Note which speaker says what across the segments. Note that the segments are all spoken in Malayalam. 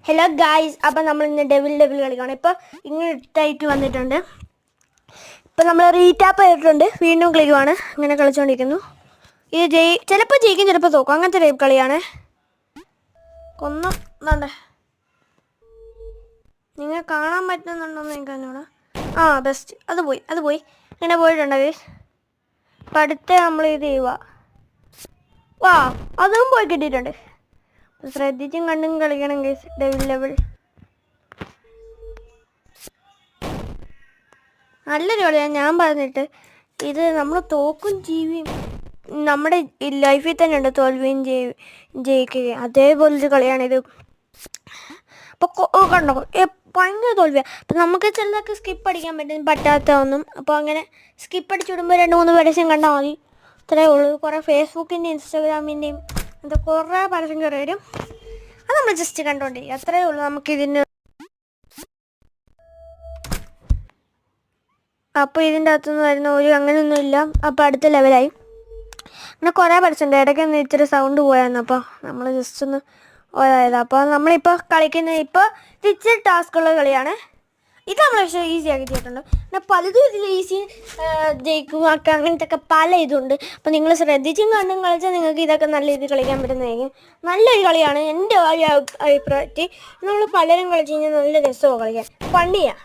Speaker 1: ഹലോ ഗായ്സ്, അപ്പം നമ്മൾ ഇന്ന് ഡെവിൽ കളിക്കുകയാണ്. ഇപ്പോൾ ഇങ്ങനെ ഇട്ടായിട്ട് വന്നിട്ടുണ്ട്. ഇപ്പം നമ്മൾ റീറ്റാപ്പ് ചെയ്തിട്ടുണ്ട്. വീണ്ടും കളിക്കുവാണ്. ഇങ്ങനെ കളിച്ചുകൊണ്ടിരിക്കുന്നു. ഇത് ചിലപ്പോൾ ജയിക്കും, ചിലപ്പോൾ തോക്കും. അങ്ങനത്തെ ടൈപ്പ് കളിയാണ്. കൊന്നേ നിങ്ങൾ കാണാൻ പറ്റുന്നുണ്ടോയെന്ന് എനിക്ക് അറിഞ്ഞൂടാ. ബെസ്റ്റ്. അത് പോയി ഇങ്ങനെ പോയിട്ടുണ്ട് ഗൈസ്. അപ്പം അടുത്ത നമ്മൾ ഇത് ചെയ്യുക. അതും പോയി കിട്ടിയിട്ടുണ്ട്. ശ്രദ്ധിച്ചും കണ്ടും കളിക്കണം ഗൈസ്. ഡെവിൽ ലെവൽ നല്ലൊരു കളിയാണ്. ഞാൻ പറഞ്ഞിട്ട് ഇത് നമ്മൾ തോക്കും ജീവിയും നമ്മുടെ ലൈഫിൽ തന്നെ ഉണ്ട്. തോൽവിയും ജയിക്കുകയും അതേപോലൊരു കളിയാണിത്. അപ്പോൾ കണ്ടോ, ഭയങ്കര തോൽവിയാണ്. അപ്പം നമുക്ക് ചിലതൊക്കെ സ്കിപ്പ് അടിക്കാൻ പറ്റാത്ത ഒന്നും. അപ്പോൾ അങ്ങനെ സ്കിപ്പ് അടിച്ച് വിടുമ്പോൾ 2-3 പരസ്യം കണ്ടാൽ മതി. ഇത്രയേ ഉള്ളൂ. കുറേ ഫേസ്ബുക്കിൻ്റെയും ഇൻസ്റ്റാഗ്രാമിൻ്റെയും എന്താ കുറേ പരസ്യം കയറി വരും. അത് നമ്മൾ ജസ്റ്റ് കണ്ടുകൊണ്ടിരിക്കും. അത്രയേ ഉള്ളൂ. നമുക്കിതിന് അപ്പോൾ ഇതിൻ്റെ അകത്തുനിന്ന് വരുന്ന അങ്ങനെയൊന്നും ഇല്ല. അപ്പോൾ അടുത്ത ലെവലായി. അങ്ങനെ കുറേ പരസ്യമുണ്ട്. ഇടയ്ക്കൊന്ന് ഇച്ചിരി സൗണ്ട് പോയായിരുന്നു. അപ്പോൾ നമ്മൾ ജസ്റ്റ് ഒന്ന് ഓതായത്. അപ്പോൾ നമ്മളിപ്പോൾ കളിക്കുന്നത് ഇത് ഇച്ചിരി ടാസ്ക്കുള്ള കളിയാണ്. ഇത് നമ്മൾ പക്ഷേ ഈസി ആക്കി ചെയ്തിട്ടുണ്ട്. പിന്നെ പലതും ഇതിൽ ഈസി ജയിക്കുമൊക്കെ അങ്ങനത്തെ പല ഇതുണ്ട്. അപ്പോൾ നിങ്ങൾ ശ്രദ്ധിച്ചും കണ്ടും കളിച്ചാൽ നിങ്ങൾക്ക് ഇതൊക്കെ നല്ല രീതിയിൽ കളിക്കാൻ പറ്റുന്നതായിരിക്കും. നല്ലൊരു കളിയാണ് എൻ്റെ അഭിപ്രായത്തിൽ. നമ്മൾ പലരും കളിച്ച് കഴിഞ്ഞാൽ നല്ല രസമാണ് കളിക്കാൻ. പണ്ടിയാണ്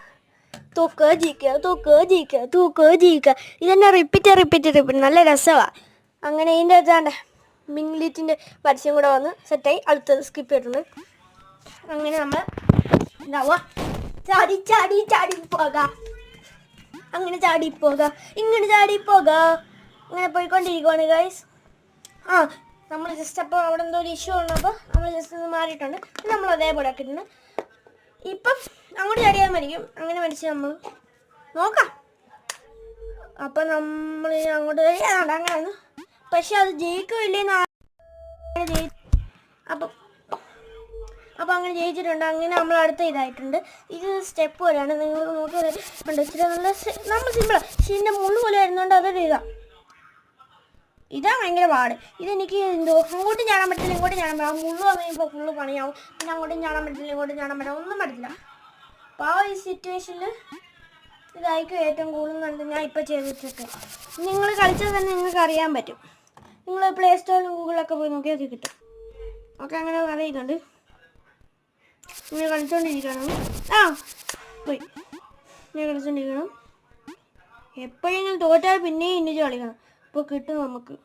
Speaker 1: തൂക്കുക ജയിക്കുക ഇതെന്നെ റിപ്പീറ്റ് നല്ല രസമാണ്. അങ്ങനെ ഇതിൻ്റെ അകത്താണ്ട് മിംഗ്ലീറ്റിൻ്റെ പരസ്യം കൂടെ വന്ന് സെറ്റായി. അടുത്തത് സ്കിപ്പ് ചെയ്തിട്ടുണ്ട്. അങ്ങനെ നമ്മൾ ഉണ്ടാവുക ചാടി പോക, അങ്ങനെ ചാടിപ്പോക, ഇങ്ങനെ ചാടിപ്പോക, അങ്ങനെ പോയിക്കൊണ്ടിരിക്കുവാണ് ഗൈസ്. നമ്മൾ ജസ്റ്റ് അപ്പോൾ അവിടെ എന്തോ ഒരു ഇഷ്യൂ ഉള്ളപ്പോൾ നമ്മൾ ജസ്റ്റ് ഒന്ന് മാറിയിട്ടുണ്ട്. നമ്മൾ അതേപോലെ ആക്കിയിട്ടുണ്ട്. ഇപ്പം അങ്ങോട്ട് ചാടിയാൽ മരിക്കും. അങ്ങനെ മരിച്ച് നമ്മൾ നോക്കാം. അപ്പം നമ്മൾ അങ്ങോട്ട് കഴിയാറുണ്ട്. അങ്ങനെ പക്ഷെ അത് ജയിക്കില്ലെന്ന് അപ്പോൾ അങ്ങനെ ജയിച്ചിട്ടുണ്ട്. അങ്ങനെ നമ്മൾ അടുത്ത ഇതായിട്ടുണ്ട്. ഇത് സ്റ്റെപ്പ് പോലെയാണ്. നിങ്ങൾക്ക് നോക്കിയാൽ ഇച്ചിരി നല്ല നമ്മൾ സിമ്പിളാണ്. പക്ഷെ ഇതിൻ്റെ മുള്ളു പോലെ വരുന്നതുകൊണ്ട് അതൊരു ഇതാണ് ഭയങ്കര പാട്. ഇതെനിക്ക് അങ്ങോട്ടും ചാടാൻ പറ്റില്ല, ഇങ്ങോട്ടും ചാടാൻ പറ്റില്ല. മുള്ളു പറയുമ്പോൾ ഫുള്ള് പണിയാവും. പിന്നെ അങ്ങോട്ടും ചാടാൻ പറ്റില്ല, ഇങ്ങോട്ടും ചാടാൻ പറ്റില്ല, ഒന്നും പറ്റില്ല. അപ്പോൾ ഈ സിറ്റുവേഷനിൽ ഇതായിരിക്കും ഏറ്റവും കൂടുതൽ നല്ലത് ഞാൻ ഇപ്പോൾ ചെയ്തിട്ടൊക്കെ. നിങ്ങൾ കളിച്ചാൽ തന്നെ നിങ്ങൾക്ക് അറിയാൻ പറ്റും. നിങ്ങൾ പ്ലേ സ്റ്റോറിലും ഗൂഗിളൊക്കെ പോയി നോക്കിയാൽ അത് കിട്ടും. ഓക്കെ, അങ്ങനെ പറയുന്നുണ്ട്. ഇങ്ങനെ കളിച്ചുകൊണ്ടിരിക്കണം. പോയി ഇങ്ങനെ കളിച്ചുകൊണ്ടിരിക്കണം. എപ്പോഴെങ്കിലും തോറ്റാൽ പിന്നെയും ഇന്നിച്ച് കളിക്കണം. അപ്പോൾ കിട്ടും നമുക്ക്.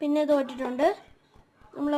Speaker 1: പിന്നെ തോറ്റിട്ടുണ്ട് നമ്മൾ.